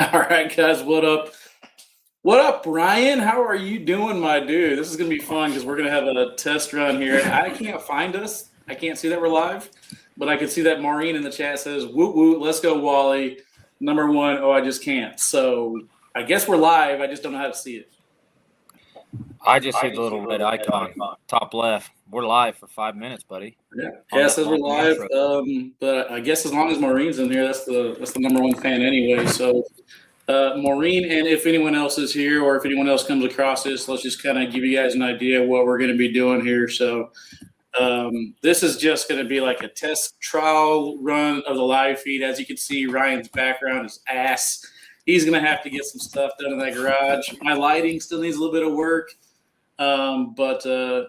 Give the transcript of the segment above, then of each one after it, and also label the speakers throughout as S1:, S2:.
S1: All right, guys, what up? What up, Ryan? How are you doing, my dude? This is going to be fun because we're going to have a test run here. I can't find us. I can't see that we're live, but I can see that Maureen in the chat says, woot woot, let's go, Wally. Number one, oh, I just can't. So I guess we're live. I just don't know how to see it.
S2: I just see the little red icon, top left. We're live for 5 minutes, buddy.
S1: Yeah, Cass says we're live. But I guess as long as Maureen's in here, that's the number one fan anyway. So Maureen, and if anyone else is here or if anyone else comes across this, let's just kind of give you guys an idea of what we're going to be doing here. So this is just going to be like a test trial run of the live feed. As you can see, Ryan's background is ass. He's going to have to get some stuff done in that garage. My lighting still needs a little bit of work. But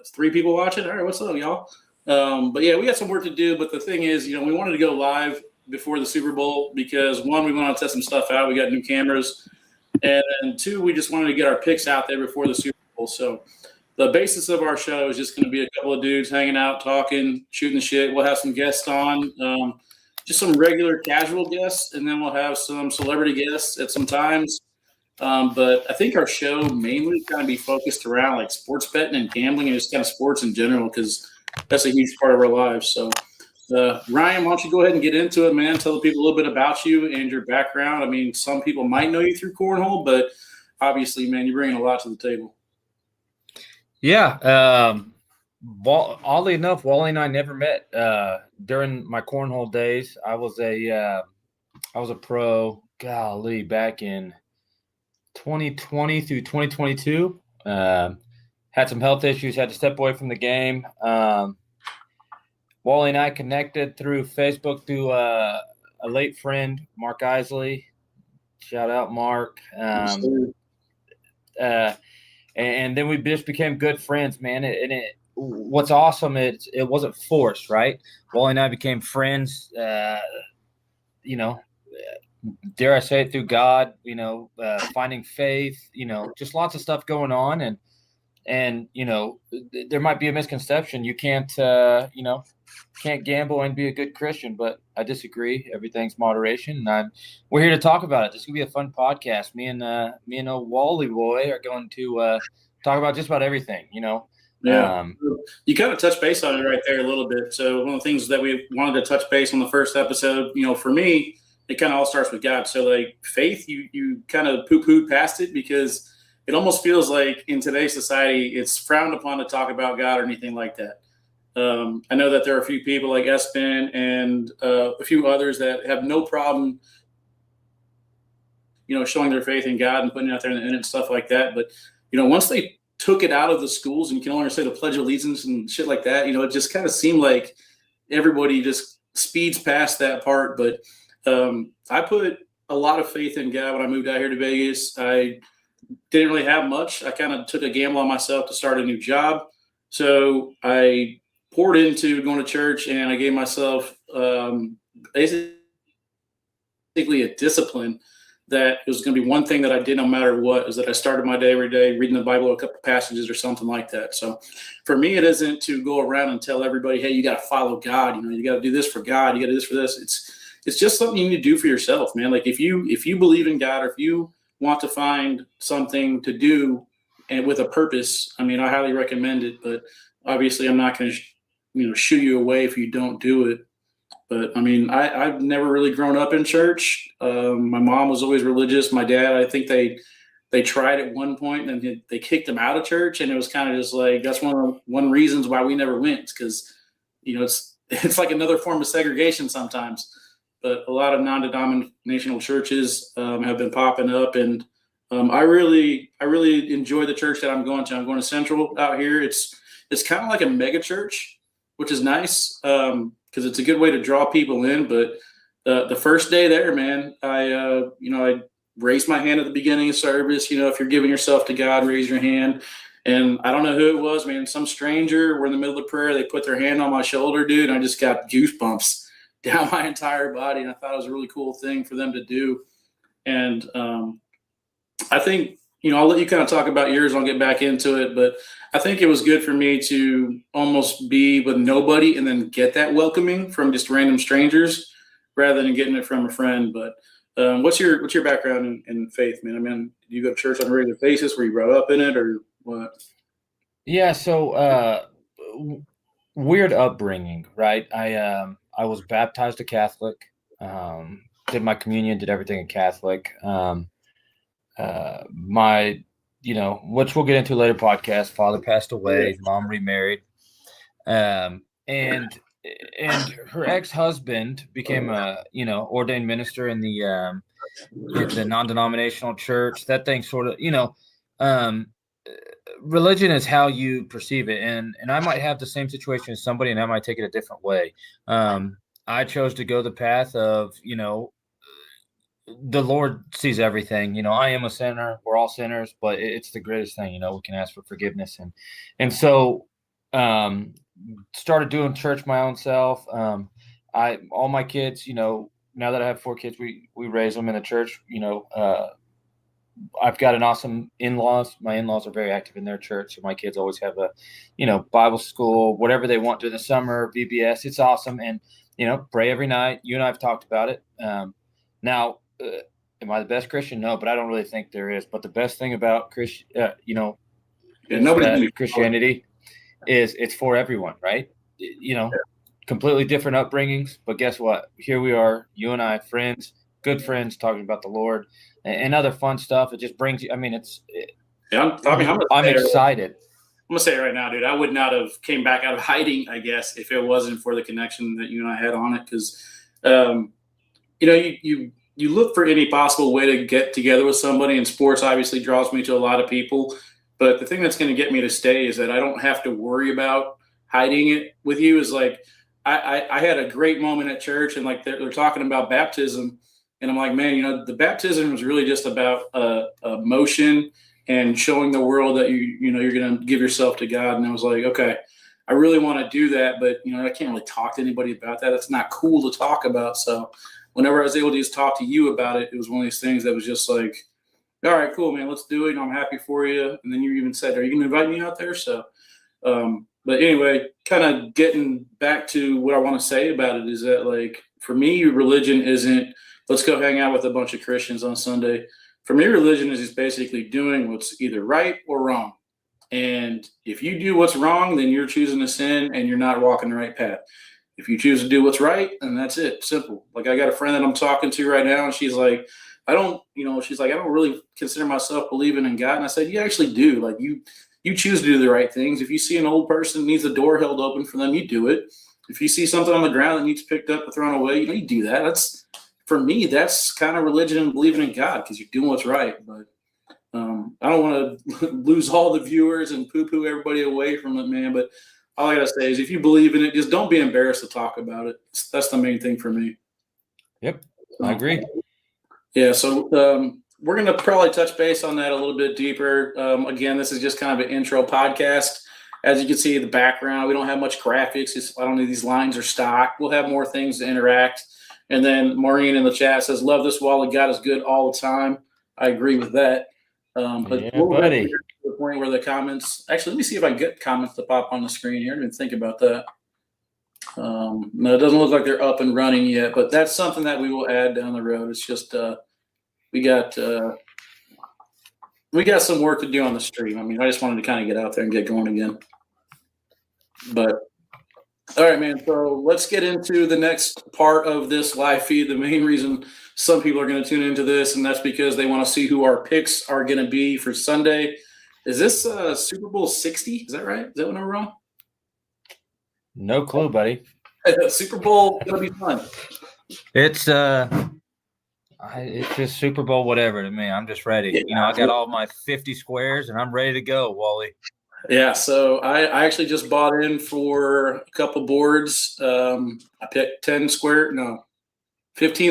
S1: 3 people watching. All right, what's up, y'all? But yeah, we got some work to do. But the thing is, we wanted to go live before the Super Bowl because 1, we wanted to test some stuff out. We got new cameras, and 2, we just wanted to get our picks out there before the Super Bowl. So the basis of our show is just going to be a couple of dudes hanging out, talking, shooting the shit. We'll have some guests on, just some regular casual guests, and then we'll have some celebrity guests at some times. But I think our show mainly kind of be focused around like sports betting and gambling and just kind of sports in general because that's a huge part of our lives. So, Ryan, why don't you go ahead and get into it, man? Tell the people a little bit about you and your background. I mean, some people might know you through cornhole, but obviously, man, you're bringing a lot to the table.
S2: Yeah. Oddly enough, Wally and I never met during my cornhole days. I was a pro, golly, back in 2020 through 2022. Had some health issues, had to step away from the game. Wally and I connected through Facebook through a late friend, Mark Isley. Shout out, Mark. And then we just became good friends, man. What's awesome, it wasn't forced, right? Wally and I became friends, dare I say it, through God, finding faith, just lots of stuff going on. And there might be a misconception. You can't gamble and be a good Christian, but I disagree. Everything's moderation. And we're here to talk about it. This is going to be a fun podcast. Me and old Wally boy are going to talk about just about everything,
S1: Yeah. You kind of touched base on it right there a little bit. So one of the things that we wanted to touch base on the first episode, for me, it kind of all starts with God. So like faith, you kind of poo-pooed past it because it almost feels like in today's society, it's frowned upon to talk about God or anything like that. I know that there are a few people like Espen and a few others that have no problem, showing their faith in God and putting it out there in the internet and stuff like that. But, once they took it out of the schools and you can only say the Pledge of Allegiance and shit like that, it just kind of seemed like everybody just speeds past that part. But I put a lot of faith in God when I moved out here to Vegas. I didn't really have much. I kind of took a gamble on myself to start a new job. So I poured into going to church and I gave myself basically a discipline that it was going to be one thing that I did no matter what, is that I started my day every day reading the Bible, a couple passages or something like that. So for me, it isn't to go around and tell everybody, hey, you got to follow God. You got to do this for God. You got to do this for this. It's just something you need to do for yourself, man. Like if you believe in God, or if you want to find something to do and with a purpose, I mean, I highly recommend it, but obviously I'm not going to, shoo you away if you don't do it. But I mean, I've never really grown up in church. My mom was always religious. My dad, I think they tried at one point and then they kicked him out of church. And it was kind of just like, that's one reasons why we never went. Because, it's like another form of segregation sometimes. But a lot of non-denominational churches have been popping up, and I really enjoy the church that I'm going to. I'm going to Central out here. It's kind of like a mega church, which is nice because it's a good way to draw people in. But the first day there, man, I raised my hand at the beginning of service. If you're giving yourself to God, raise your hand. And I don't know who it was, man. Some stranger. We're in the middle of prayer. They put their hand on my shoulder, dude. And I just got goosebumps down my entire body, and I thought it was a really cool thing for them to do. And I think, I'll let you kind of talk about yours. I'll get back into it, but I think it was good for me to almost be with nobody and then get that welcoming from just random strangers rather than getting it from a friend. But what's your background in faith, man? I mean, do you go to church on a regular basis? Were you brought up in it, or what?
S2: Yeah, so weird upbringing, right? I was baptized a Catholic, did my communion, did everything a Catholic. My, which we'll get into later podcast. Father passed away, mom remarried, and her ex-husband became a ordained minister in the non-denominational church. That thing sort of um, religion is how you perceive it, and I might have the same situation as somebody, and I might take it a different way. I chose to go the path of the Lord sees everything. I am a sinner. We're all sinners, but it's the greatest thing. We can ask for forgiveness, and so started doing church my own self. All my kids, now that I have 4 kids, we raise them in the church. I've got an awesome in-laws. My in-laws are very active in their church. So my kids always have a, Bible school, whatever they want during the summer, VBS. It's awesome. And, pray every night. You and I have talked about it. Now, am I the best Christian? No, but I don't really think there is. But the best thing about Christianity is it's for everyone, right? Completely different upbringings. But guess what? Here we are, you and I, friends, good friends, talking about the Lord and other fun stuff. It just brings you. I mean, I'm excited.
S1: I'm gonna say it right now, dude. I would not have came back out of hiding, I guess, if it wasn't for the connection that you and I had on it. Because, you look for any possible way to get together with somebody, and sports obviously draws me to a lot of people. But the thing that's going to get me to stay is that I don't have to worry about hiding it with you. Is like I had a great moment at church, and like they're talking about baptism. And I'm like, man, the baptism was really just about a motion and showing the world that you're going to give yourself to God. And I was like, okay, I really want to do that, but I can't really talk to anybody about that. It's not cool to talk about. So whenever I was able to just talk to you about it, it was one of these things that was just like, all right, cool, man, let's do it. I'm happy for you. And then you even said, are you going to invite me out there? So, but anyway, kind of getting back to what I want to say about it is that, like, for me, religion isn't, let's go hang out with a bunch of Christians on Sunday. For me, religion is just basically doing what's either right or wrong. And if you do what's wrong, then you're choosing to sin and you're not walking the right path. If you choose to do what's right, then that's it. Simple. Like, I got a friend that I'm talking to right now, and she's like, I don't really consider myself believing in God. And I said, you actually do. Like, you choose to do the right things. If you see an old person needs a door held open for them, you do it. If you see something on the ground that needs picked up or thrown away, you do that. For me, that's kind of religion and believing in God, because you're doing what's right. But I don't want to lose all the viewers and poo-poo everybody away from it, man. But all I got to say is, if you believe in it, just don't be embarrassed to talk about it. That's the main thing for me.
S2: Yep, I agree.
S1: Yeah, so we're going to probably touch base on that a little bit deeper. Again, this is just kind of an intro podcast. As you can see in the background, we don't have much graphics. I don't know, these lines are stock. We'll have more things to interact. And then Maureen in the chat says, love this Wally. God is good all the time. I agree with that. But
S2: yeah, buddy.
S1: To the point where the comments, actually, let me see if I can get comments to pop on the screen here. I didn't think about that. No, it doesn't look like they're up and running yet, but that's something that we will add down the road. It's just we got some work to do on the stream. I mean, I just wanted to kind of get out there and get going again. But all right, man. So let's get into the next part of this live feed. The main reason some people are going to tune into this, and that's because they want to see who our picks are going to be for Sunday. Is this Super Bowl 60? Is that right? Is that what I'm wrong?
S2: No clue, buddy.
S1: Super Bowl going to be fun.
S2: It's just Super Bowl whatever to me. I'm just ready.
S1: Yeah.
S2: I got all my 50 squares, and I'm ready to go, Wally.
S1: Yeah, so I actually just bought in for a couple boards. I picked 15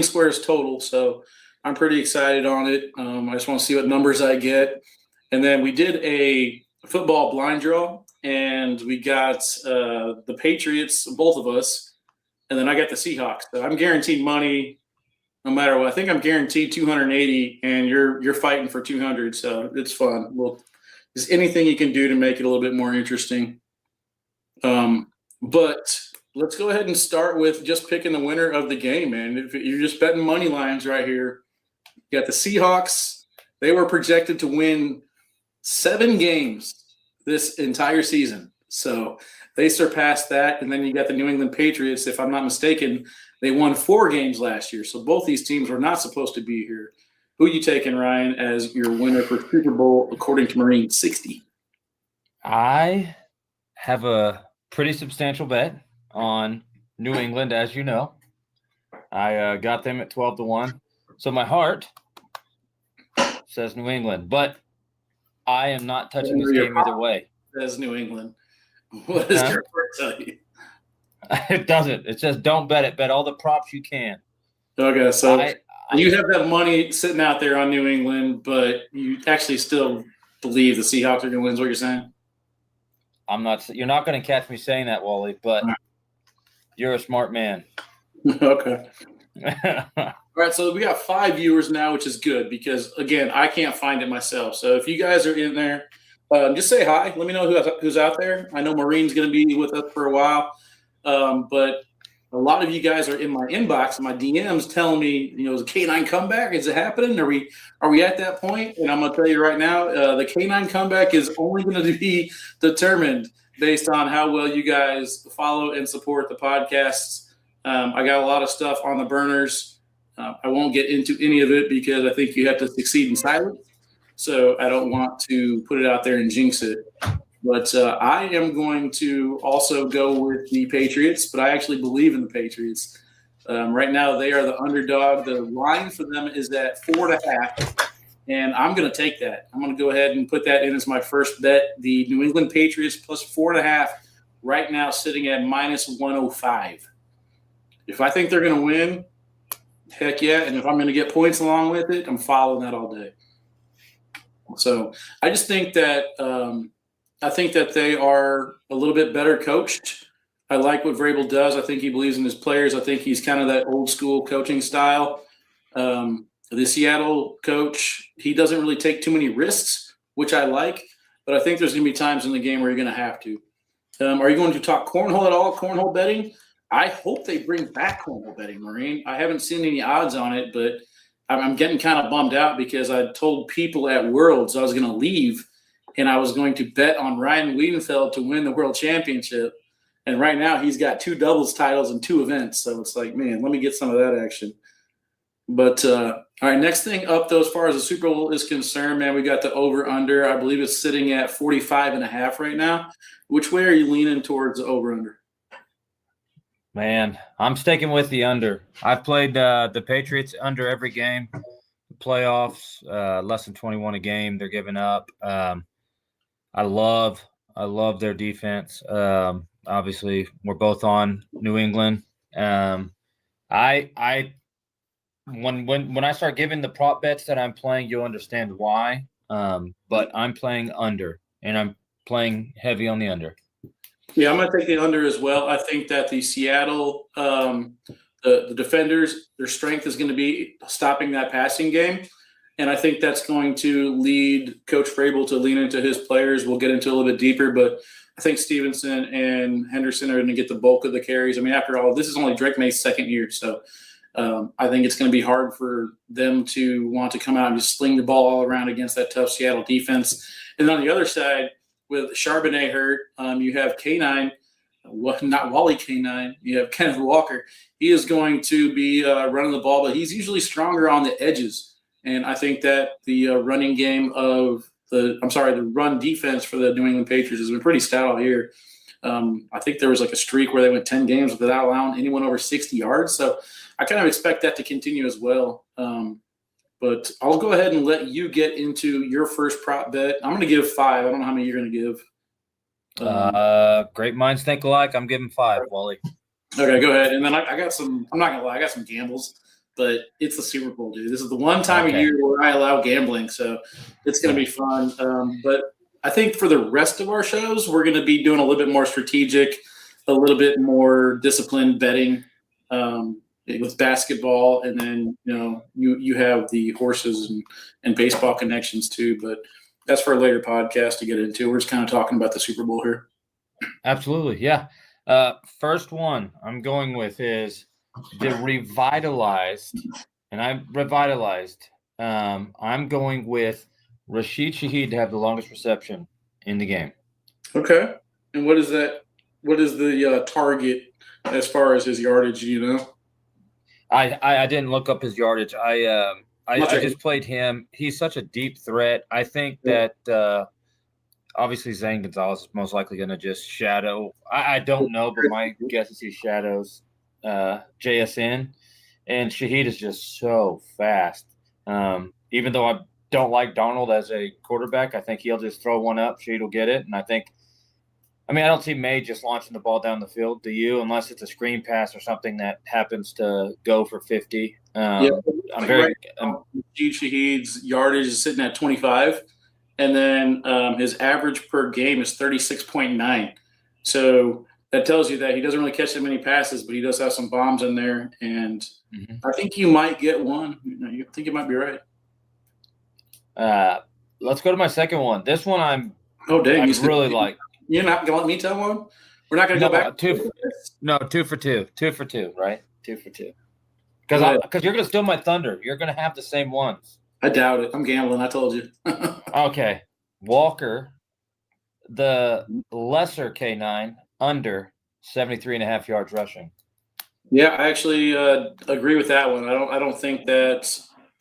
S1: squares total. So I'm pretty excited on it. I just want to see what numbers I get. And then we did a football blind draw, and we got the Patriots, both of us, and then I got the Seahawks. So I'm guaranteed money no matter what. I think I'm guaranteed 280, and you're fighting for 200. So it's fun. There's anything you can do to make it a little bit more interesting. But let's go ahead and start with just picking the winner of the game, man. If you're just betting money lines right here, you got the Seahawks. They were projected to win 7 games this entire season. So they surpassed that. And then you got the New England Patriots. If I'm not mistaken, they won 4 games last year. So both these teams were not supposed to be here. Who you taking, Ryan, as your winner for Super Bowl, according to Marine 60?
S2: I have a pretty substantial bet on New England, as you know. I got them at 12-1. So my heart says New England, but I am not touching this game either way.
S1: Says New England. What does your heart tell you?
S2: It doesn't. It says don't bet it. Bet all the props you can.
S1: Okay, so you have that money sitting out there on New England, but you actually still believe the Seahawks are going to win, is what you're saying?
S2: You're not going to catch me saying that, Wally, but you're a smart man.
S1: Okay. All right, so we got 5 viewers now, which is good because, again, I can't find it myself. So if you guys are in there, just say hi. Let me know who's out there. I know Maureen's going to be with us for a while, but a lot of you guys are in my inbox, my DMs, telling me, is a K9 comeback? Is it happening? Are we at that point? And I'm going to tell you right now, the K9 comeback is only going to be determined based on how well you guys follow and support the podcasts. I got a lot of stuff on the burners. I won't get into any of it because I think you have to succeed in silence. So I don't want to put it out there and jinx it. But I am going to also go with the Patriots, but I actually believe in the Patriots. Right now, they are the underdog. The line for them is at 4.5, and I'm going to take that. I'm going to go ahead and put that in as my first bet. The New England Patriots plus 4.5 right now sitting at minus 105. If I think they're going to win, heck yeah. And if I'm going to get points along with it, I'm following that all day. So I just think that they are a little bit better coached. I like what Vrabel does. I think he believes in his players. I think he's kind of that old school coaching style. The Seattle coach, he doesn't really take too many risks, which I like. But I think there's going to be times in the game where you're going to have to. Are you going to talk cornhole at all, cornhole betting? I hope they bring back cornhole betting, Maureen. I haven't seen any odds on it, but I'm getting kind of bummed out because I told people at Worlds I was going to leave and I was going to bet on Ryan Wiedenfeld to win the world championship. And right now he's got 2 doubles titles and 2 events. So it's like, man, let me get some of that action. But all right, next thing up, though, as far as the Super Bowl is concerned, man, we got the over-under. I believe it's sitting at 45.5 right now. Which way are you leaning towards the over-under?
S2: Man, I'm sticking with the under. I've played the Patriots under every game. The playoffs, less than 21 a game they're giving up. I love their defense. Obviously, we're both on New England. When I start giving the prop bets that I'm playing, you'll understand why. But I'm playing under, and I'm playing heavy on the under.
S1: Yeah, I'm going to take the under as well. I think that the Seattle, the defenders, their strength is going to be stopping that passing game. And I think that's going to lead Coach Vrabel to lean into his players. We'll get into a little bit deeper, but I think Stevenson and Henderson are going to get the bulk of the carries. I mean, after all, this is only Drake May's second year. So I think it's going to be hard for them to want to come out and just sling the ball all around against that tough Seattle defense. And on the other side, with Charbonnet hurt, you have K9, not Wally K9. You have Kenneth Walker. He is going to be running the ball, but he's usually stronger on the edges. And I think that the running game of the run defense for the New England Patriots has been pretty stout all year. I think there was like a streak where they went 10 games without allowing anyone over 60 yards. So I kind of expect that to continue as well. But I'll go ahead and let you get into your first prop bet. I'm going to give 5. I don't know how many you're going to give.
S2: Great minds think alike. I'm giving 5, Wally.
S1: Okay, go ahead. And then I got some – I'm not going to lie. I got some gambles, but it's the Super Bowl, dude. This is the one time a year where I allow gambling, so it's going to be fun. But I think for the rest of our shows, we're going to be doing a little bit more strategic, a little bit more disciplined betting. With basketball, and then you have the horses and baseball connections too, but that's for a later podcast to get into. We're just kind of talking about the Super Bowl here.
S2: Absolutely, yeah. First one I'm going with is the revitalized, and I'm revitalized. I'm going with Rashid Shaheed to have the longest reception in the game.
S1: Okay. And what is that? What is the target as far as his yardage? You know,
S2: I didn't look up his yardage.
S1: I'll
S2: I
S1: check it.
S2: just played him. He's such a deep threat. I think
S1: Yeah.
S2: that obviously Zane Gonzalez is most likely going to just shadow. I don't know, but my guess is he shadows JSN, and Shaheed is just so fast. Even though I don't like Darnold as a quarterback, I think he'll just throw one up. Shaheed will get it, and I don't see May just launching the ball down the field. Do you? Unless it's a screen pass or something that happens to go for 50.
S1: Yeah.
S2: I'm
S1: Like
S2: very.
S1: right now, Rashid Shaheed's yardage is sitting at 25, and then his average per game is 36.9. So that tells you that he doesn't really catch that many passes, but he does have some bombs in there, and I think you might get one. You think you might be right.
S2: Let's go to my second one. This one
S1: Oh, dang!
S2: I really like.
S1: You're not gonna let me tell one. We're not gonna go back.
S2: Two for two, right? 2 for 2. Because you're gonna steal my thunder. You're gonna have the same ones.
S1: I doubt it. I'm gambling. I told you.
S2: Okay, Walker, the lesser K9 under 73.5 yards rushing.
S1: Yeah, I actually agree with that one. I don't think that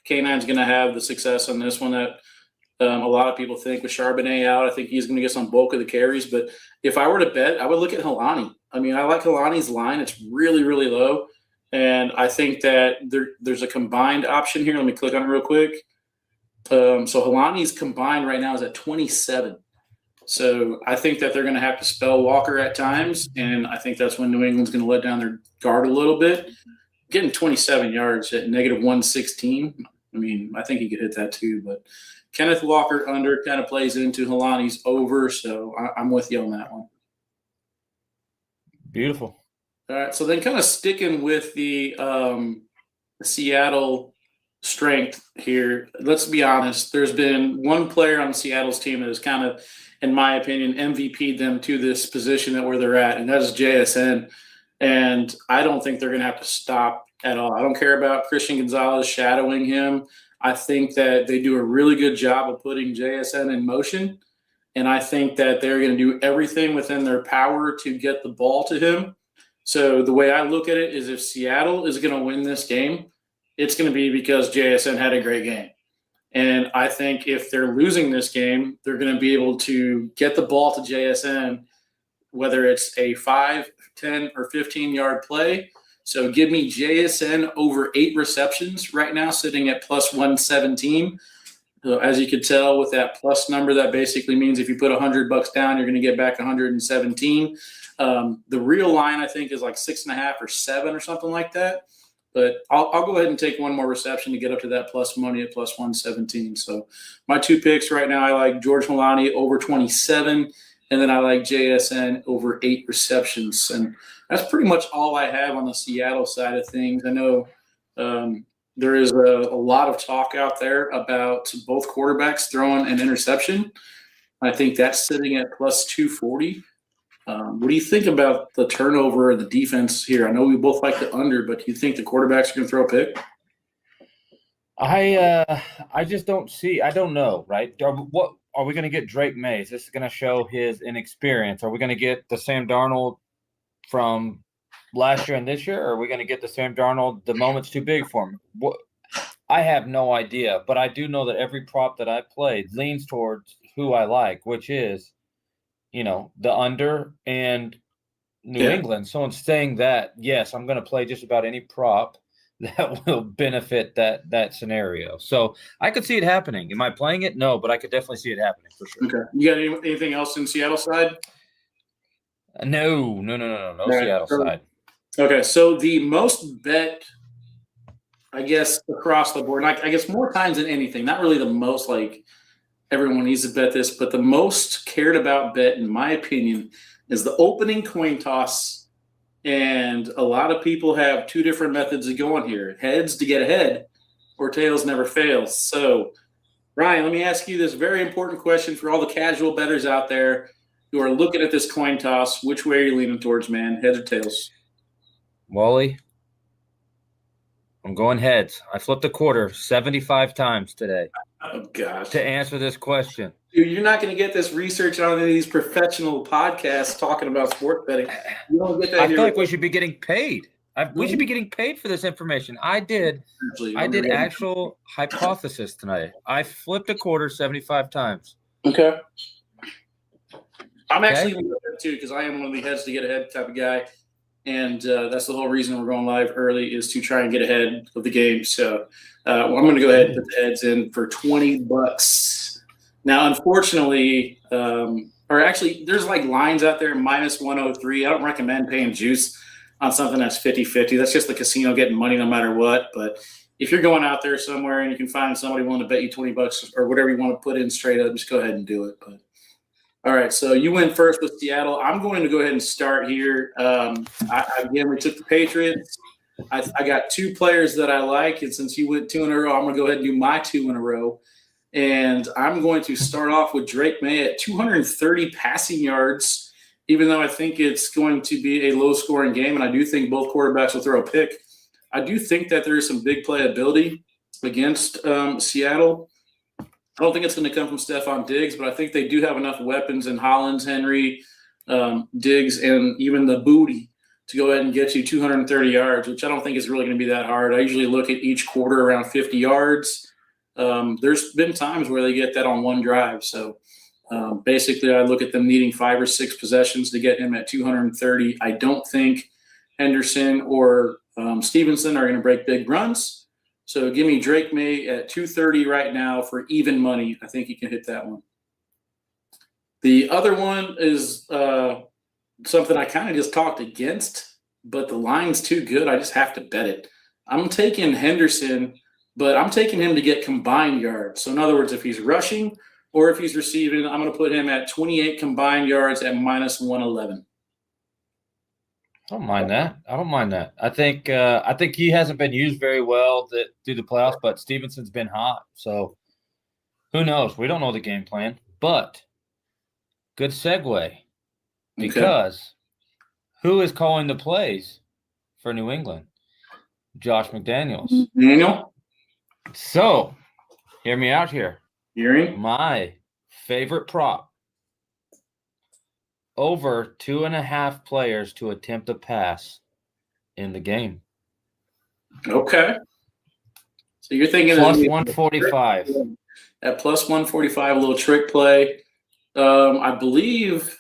S1: K9's going to have the success on this one that a lot of people think with Charbonnet out. I think he's going to get some bulk of the carries. But if I were to bet, I would look at Helani. I mean, I like Helani's line. It's really, really low. And I think that there's a combined option here. Let me click on it real quick. So Helani's combined right now is at 27. So I think that they're going to have to spell Walker at times, and I think that's when New England's going to let down their guard a little bit. Getting 27 yards at negative 116, I mean, I think he could hit that too. But Kenneth Walker under kind of plays into Helani's over, so I'm with you on that one.
S2: Beautiful.
S1: All right, so then kind of sticking with the Seattle strength here, let's be honest. There's been one player on Seattle's team that has kind of, in my opinion, MVP'd them to this position that where they're at, and that is JSN. And I don't think they're going to have to stop at all. I don't care about Christian Gonzalez shadowing him. I think that they do a really good job of putting JSN in motion, and I think that they're going to do everything within their power to get the ball to him. So the way I look at it is if Seattle is going to win this game, it's going to be because JSN had a great game. And I think if they're losing this game, they're going to be able to get the ball to JSN, whether it's a 5, 10, or 15-yard play. So give me JSN over 8 receptions right now, sitting at plus 117. So as you could tell with that plus number, that basically means if you put $100 down, you're going to get back 117. The real line, I think, is like 6.5 or 7 or something like that. But I'll go ahead and take one more reception to get up to that plus money at plus 117. So my 2 picks right now, I like George Milani over 27, and then I like JSN over 8 receptions. And that's pretty much all I have on the Seattle side of things. I know there is a lot of talk out there about both quarterbacks throwing an interception. I think that's sitting at plus 240. What do you think about the turnover and the defense here? I know we both like the under, but do you think the quarterbacks are going to throw a pick?
S2: I just don't see. I don't know. Right? What are we going to get? Drake May? Is this going to show his inexperience? Are we going to get the Sam Darnold from last year and this year? Or are we going to get the Sam Darnold? The moment's too big for him. I have no idea, but I do know that every prop that I played leans towards who I like, which is, the under and New England. So in saying that, yes, I'm going to play just about any prop that will benefit that scenario. So I could see it happening. Am I playing it? No, but I could definitely see it happening for sure.
S1: Okay. You got anything else in Seattle side?
S2: No Seattle side.
S1: Okay, so the most bet, I guess, across the board, I guess more times than anything, not really the most like everyone needs to bet this, but the most cared about bet, in my opinion, is the opening coin toss. And a lot of people have 2 different methods of going here: heads to get ahead, or tails never fails. So, Ryan, let me ask you this very important question for all the casual bettors out there. You are looking at this coin toss. Which way are you leaning towards, man? Heads or tails?
S2: Wally, I'm going heads. I flipped a quarter 75 times today
S1: Oh, gosh.
S2: to answer this question.
S1: Dude, you're not going to get this research on any of these professional podcasts talking about sports betting. You don't get that
S2: I
S1: here.
S2: feel like we should be getting paid. We should be
S1: Mhm.
S2: getting paid for this information. I did
S1: Actually,
S2: actual hypothesis tonight. I flipped a quarter 75 times.
S1: okay. I'm
S2: Okay.
S1: actually going to go there too because I am one of the heads to get ahead type of guy. And that's the whole reason we're going live early is to try and get ahead of the game. So I'm going to go ahead and put the heads in for $20. Now, unfortunately, or actually, there's like lines out there minus 103. I don't recommend paying juice on something that's 50-50. That's just the casino getting money no matter what. But if you're going out there somewhere and you can find somebody willing to bet you $20 or whatever you want to put in straight up, just go ahead and do it. But all right, so you went first with Seattle. I'm going to go ahead and start here. Again, we took the Patriots. I got two players that I like, and since you went two in a row, I'm going to go ahead and do my two in a row. And I'm going to start off with Drake May at 230 passing yards, even though I think it's going to be a low-scoring game, and I do think both quarterbacks will throw a pick. I do think that there is some big playability against Seattle. I don't think it's going to come from Stephon Diggs, but I think they do have enough weapons in Hollins, Henry, Diggs, and even the booty to go ahead and get you 230 yards, which I don't think is really going to be that hard. I usually look at each quarter around 50 yards. There's been times where they get that on one drive. So basically, I look at them needing 5 or 6 possessions to get him at 230. I don't think Henderson or Stevenson are going to break big runs. So give me Drake May at 230 right now for even money. I think you can hit that one. The other one is something I kind of just talked against, but the line's too good. I just have to bet it. I'm taking Henderson, but I'm taking him to get combined yards. So in other words, if he's rushing or if he's receiving, I'm going to put him at 28 combined yards at minus 111.
S2: I don't mind that. I think he hasn't been used very well through the playoffs, but Stevenson's been hot. So who knows? We don't know the game plan. But good segue because who is calling the plays for New England? Josh McDaniels.
S1: Daniel?
S2: So hear me out here.
S1: Hearing?
S2: My favorite prop. Over 2.5 players to attempt a pass in the game.
S1: Okay. So you're thinking
S2: plus 145.
S1: At plus 145, a little trick play. I believe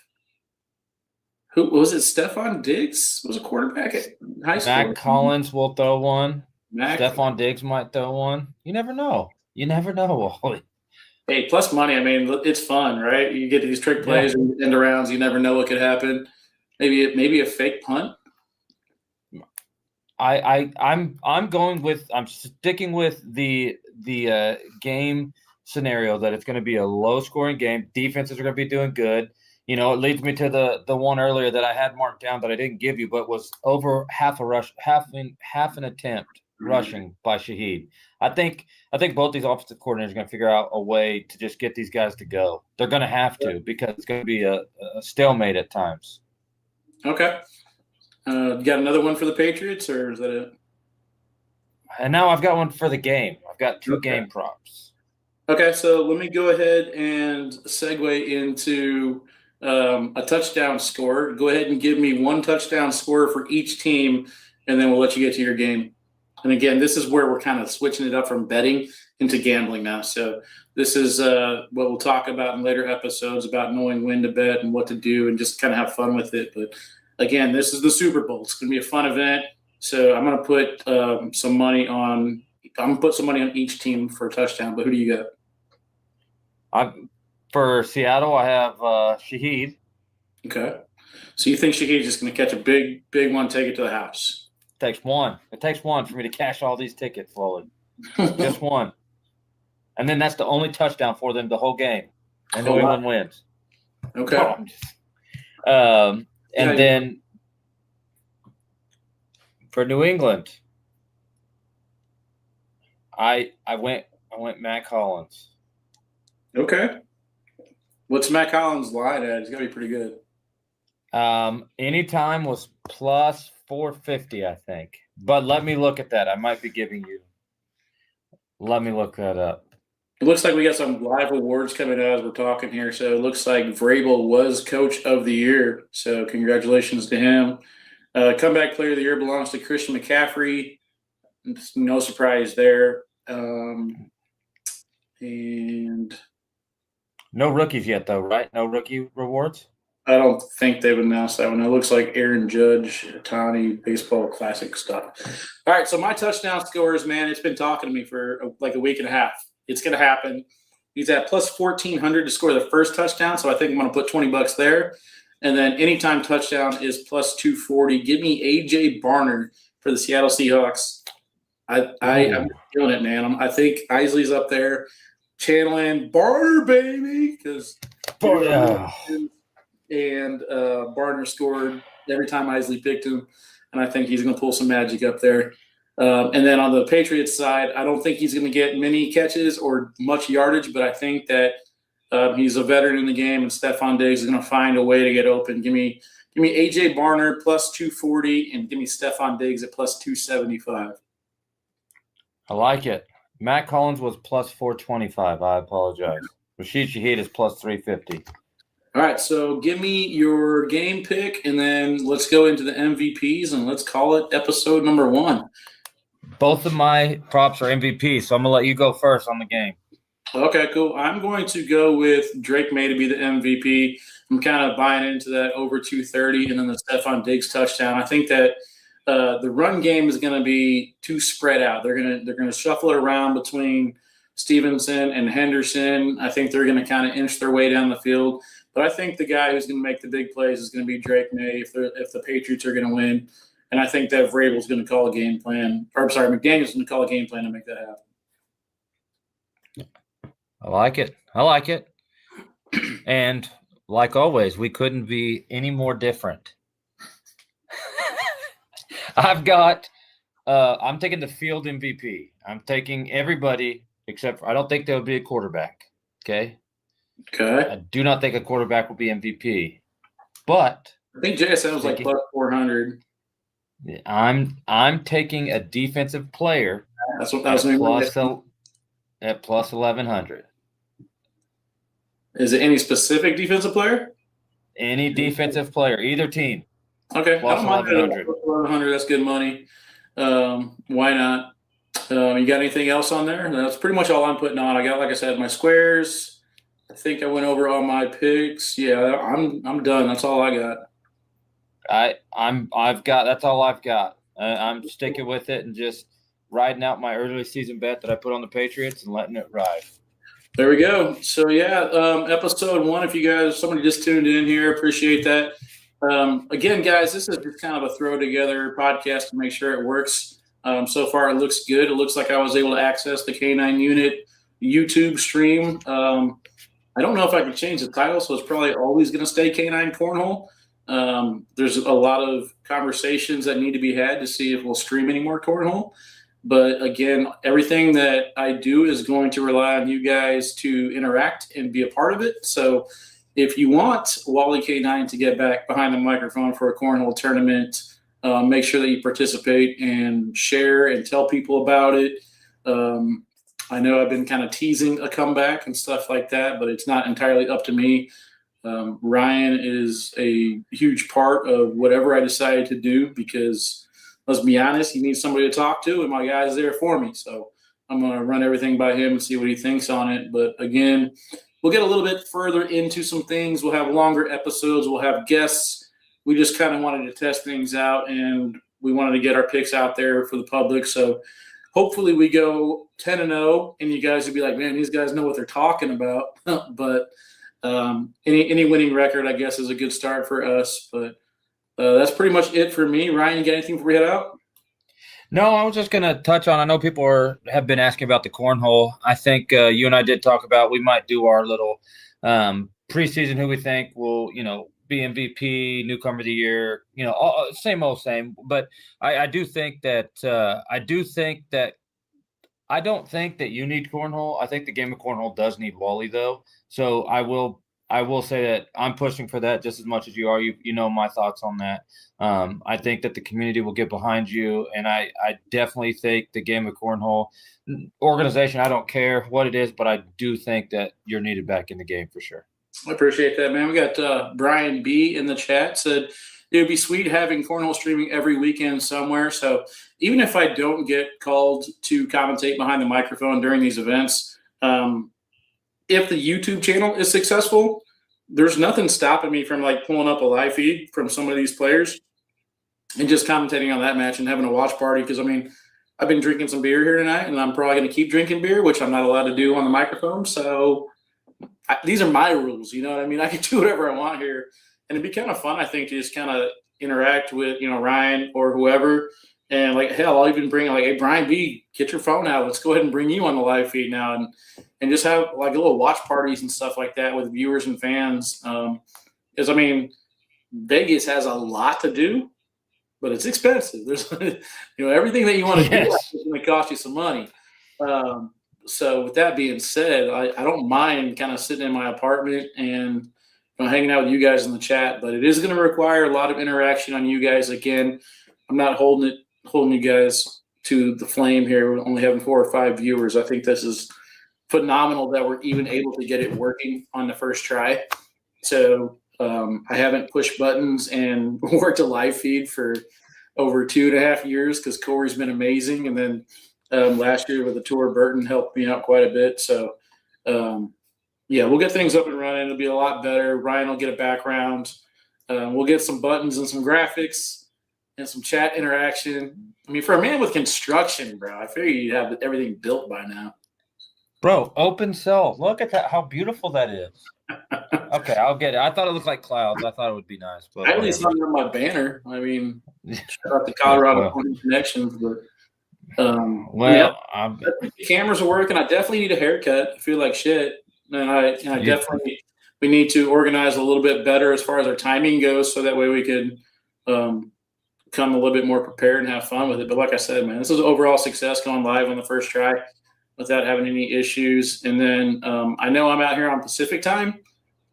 S1: who was it? Stephon Diggs was a quarterback at high school.
S2: Mac Collins will throw one. Stephon Diggs might throw one. You never know. Wally.
S1: Hey, plus money. I mean, it's fun, right? You get these trick plays and end arounds. You never know what could happen. Maybe a fake punt.
S2: I'm sticking with the game scenario that it's going to be a low scoring game. Defenses are going to be doing good. You know, it leads me to the one earlier that I had marked down that I didn't give you, but was over half an attempt rushing by Shaheed. I think both these offensive coordinators are going to figure out a way to just get these guys to go. They're going to have to because it's going to be a stalemate at times.
S1: Okay. You got another one for the Patriots, or is that it?
S2: And now I've got one for the game. I've got two game props.
S1: Okay, so let me go ahead and segue into a touchdown score. Go ahead and give me one touchdown score for each team, and then we'll let you get to your game. And again, this is where we're kind of switching it up from betting into gambling now. So this is what we'll talk about in later episodes about knowing when to bet and what to do and just kind of have fun with it. But again, this is the Super Bowl. It's going to be a fun event. So I'm going to put some money on each team for a touchdown. But who do you got?
S2: For Seattle, I have Shaheed.
S1: Okay. So you think Shaheed's just going to catch a big one, take it to the house?
S2: It takes one for me to cash all these tickets, Wally. Just one. And then that's the only touchdown for them the whole game. And New England wins.
S1: Okay.
S2: And then for New England, I went Mac Collins.
S1: Okay. What's Matt Collins' line at? He's got to be pretty good.
S2: Anytime was plus 450, I think. But let me look at that. I might be giving you. Let me look that up.
S1: It looks like we got some live awards coming out as we're talking here. So it looks like Vrabel was Coach of the Year. So congratulations to him. Comeback Player of the Year belongs to Christian McCaffrey. No surprise there. And
S2: no rookies yet, though, right? No rookie rewards?
S1: I don't think they've announced that one. It looks like Aaron Judge, Otani, baseball classic stuff. All right, so my touchdown scorers, man, it's been talking to me for like a week and a half. It's going to happen. He's at plus 1,400 to score the first touchdown, so I think I'm going to put $20 there. And then anytime touchdown is plus 240. Give me A.J. Barner for the Seattle Seahawks. I'm feeling it, man. I think Isley's up there channeling Barner, baby, because and Barner scored every time Isley picked him, and I think he's going to pull some magic up there. And then on the Patriots side, I don't think he's going to get many catches or much yardage, but I think that he's a veteran in the game, and Stephon Diggs is going to find a way to get open. Give me A.J. Barner plus 240, and give me Stephon Diggs at plus 275.
S2: I like it. Matt Collins was plus 425. I apologize. Rashid Shaheed is plus 350.
S1: All right, so give me your game pick, and then let's go into the MVPs, and let's call it episode number 1.
S2: Both of my props are MVP, so I'm going to let you go first on the game.
S1: Okay, cool. I'm going to go with Drake May to be the MVP. I'm kind of buying into that over 230, and then the Stephon Diggs touchdown. I think that the run game is going to be too spread out. They're going to shuffle it around between Stevenson and Henderson. I think they're going to kind of inch their way down the field. But I think the guy who's going to make the big plays is going to be Drake May if the Patriots are going to win. And I think that Vrabel's going to call a game plan. Or, I'm sorry, McDaniel's going to call a game plan to make that happen.
S2: I like it. And like always, we couldn't be any more different. I'm taking the field MVP. I'm taking everybody except for, I don't think there'll be a quarterback. Okay. I do not think a quarterback will be MVP. But
S1: I think JSN was like plus 400.
S2: I'm taking a defensive player.
S1: That's what that was
S2: at plus 1,100.
S1: Is it any specific defensive player?
S2: Any defensive player, either team.
S1: Okay,
S2: plus 1,100.
S1: 1,100. That's good money. Why not? You got anything else on there? That's pretty much all I'm putting on. I got, like I said, my squares. I think I went over all my picks. Yeah, I'm done. That's all I got.
S2: That's all I've got. I'm sticking with it and just riding out my early season bet that I put on the Patriots and letting it ride.
S1: There we go. So yeah, episode 1. If somebody just tuned in here, appreciate that. Again, guys, this is just kind of a throw together podcast to make sure it works. So far, it looks good. It looks like I was able to access the K9 unit YouTube stream. I don't know if I can change the title, so it's probably always going to stay K9 Cornhole. There's a lot of conversations that need to be had to see if we'll stream any more Cornhole. But again, everything that I do is going to rely on you guys to interact and be a part of it. So if you want Wally K9 to get back behind the microphone for a Cornhole tournament, make sure that you participate and share and tell people about it. I know I've been kind of teasing a comeback and stuff like that, but it's not entirely up to me. Ryan is a huge part of whatever I decided to do because, let's be honest, he needs somebody to talk to, and my guy's there for me. So I'm going to run everything by him and see what he thinks on it. But again, we'll get a little bit further into some things. We'll have longer episodes. We'll have guests. We just kind of wanted to test things out, and we wanted to get our picks out there for the public. So hopefully we go 10-0, and you guys will be like, man, these guys know what they're talking about. But any winning record, I guess, is a good start for us. But that's pretty much it for me. Ryan, you got anything before we head out?
S2: No, I was just going to touch on, I know people have been asking about the cornhole. I think you and I did talk about we might do our little preseason who we think will, be MVP, newcomer of the year, same old same. But I do think that I don't think that you need cornhole. I think the game of cornhole does need Wally, though. So I will I will say that I'm pushing for that just as much as you are. You know my thoughts on that. I think that the community will get behind you, and I definitely think the game of cornhole organization, I don't care what it is, but I do think that you're needed back in the game for sure.
S1: I appreciate that, man. We got Brian B in the chat said it would be sweet having cornhole streaming every weekend somewhere. So even if I don't get called to commentate behind the microphone during these events, if the YouTube channel is successful, there's nothing stopping me from like pulling up a live feed from some of these players and just commentating on that match and having a watch party. Because I mean, I've been drinking some beer here tonight, and I'm probably going to keep drinking beer, which I'm not allowed to do on the microphone. So these are my rules. You know what I mean? I can do whatever I want here, and it'd be kind of fun, I think, to just kind of interact with Ryan or whoever. And like, hell, I'll even bring like, hey, Brian B, get your phone out. Let's go ahead and bring you on the live feed now, and just have like little watch parties and stuff like that with viewers and fans. Because I mean, Vegas has a lot to do, but it's expensive. There's everything that you want to do is going to cost you some money. So with that being said, I don't mind kind of sitting in my apartment and hanging out with you guys in the chat, but it is going to require a lot of interaction on you guys. Again, I'm not holding you guys to the flame here. We're only having 4 or 5 viewers. I think this is phenomenal that we're even able to get it working on the first try. So I haven't pushed buttons and worked a live feed for over 2.5 years because Corey's been amazing. And then last year with the tour, Burton helped me out quite a bit. So we'll get things up and running. It'll be a lot better. Ryan will get a background. We'll get some buttons and some graphics and some chat interaction. I mean, for a man with construction, bro, I figure you'd have everything built by now.
S2: Bro, open cell. Look at that. How beautiful that is. Okay, I'll get it. I thought it looked like clouds. I thought it would be nice. But
S1: I at least hung on my banner. I mean, shout out to Colorado Connections. But the cameras are working. I definitely need a haircut. I feel like shit. And I definitely we need to organize a little bit better as far as our timing goes, so that way we could come a little bit more prepared and have fun with it. But like I said, man, this is overall success going live on the first try without having any issues. And then I know I'm out here on Pacific time,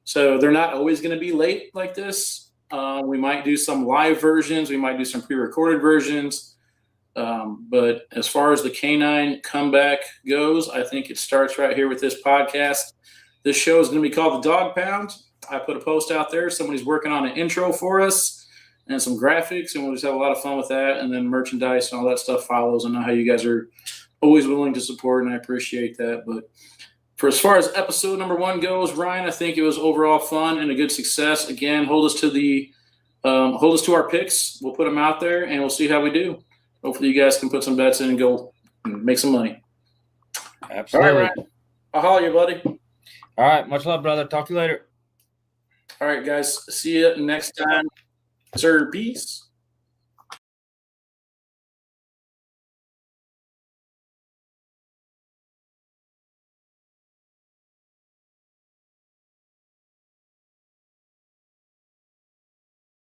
S1: so they're not always going to be late like this. We might do some live versions. We might do some pre-recorded versions. But as far as the K9 comeback goes, I think it starts right here with this podcast. This show is going to be called The Dog Pound. I put a post out there. Somebody's working on an intro for us and some graphics, and we'll just have a lot of fun with that. And then merchandise and all that stuff follows. I know how you guys are always willing to support, and I appreciate that. But for as far as episode number 1 goes, Ryan, I think it was overall fun and a good success. Again, hold us to our picks. We'll put them out there, and we'll see how we do. Hopefully you guys can put some bets in and go make some money.
S2: Absolutely.
S1: All right, Ryan. I'll holler you, buddy.
S2: All right. Much love, brother. Talk to you later.
S1: All right, guys. See you next time. Sir, peace.